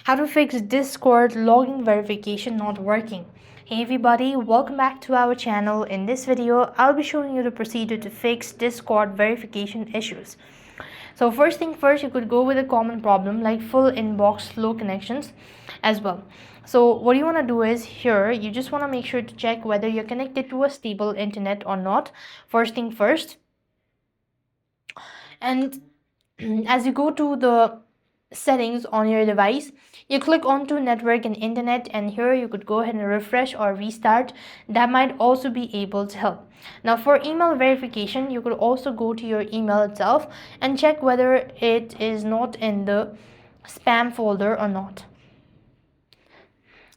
How to fix Discord login verification not working. Hey everybody, welcome back to our channel. In this video, I'll be showing you the procedure to fix Discord verification issues. So first thing first, you could go with a common problem like full inbox slow connections as well. So what you want to do is here, you just want to make sure to check whether you're connected to a stable internet or not. First thing first. And as you go to the settings on your device, you click onto network and internet, and here you could go ahead and refresh or restart. That might also be able to help. Now for email verification, you could also go to your email itself and check whether it is not in the spam folder or not.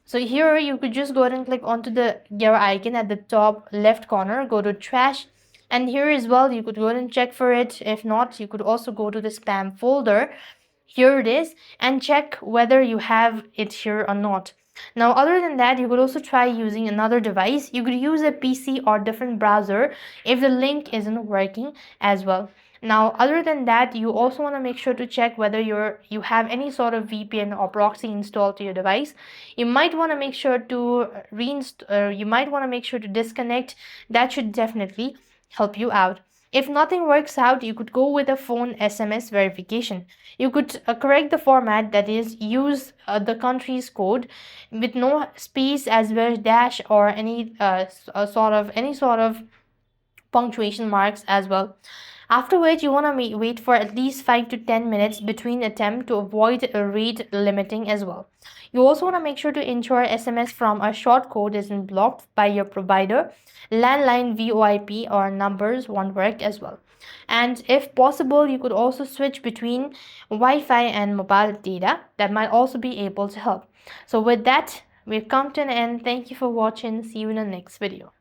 So here you could just go ahead and click onto the gear icon at the top left corner, go to trash, and here as well you could go ahead and check for it. If not, you could also go to the spam folder. Here it is, and check whether you have it here or not. Now other than that, you could also try using another device. You could use a PC or different browser if the link isn't working as well. Now other than that, you also want to make sure to check whether you have any sort of VPN or proxy installed to your device. You might want to make sure to you might want to make sure to disconnect. That should definitely help you out. If nothing works out, you could go with a phone SMS verification. You could correct the format, that is, use the country's code with no space as well as dash or any sort of punctuation marks as well. After which, you want to wait for at least 5 to 10 minutes between attempt to avoid a rate limiting as well. You also want to make sure to ensure SMS from a short code isn't blocked by your provider. Landline, VoIP or numbers won't work as well. And if possible, you could also switch between Wi-Fi and mobile data. That might also be able to help. So with that, we've come to an end. Thank you for watching. See you in the next video.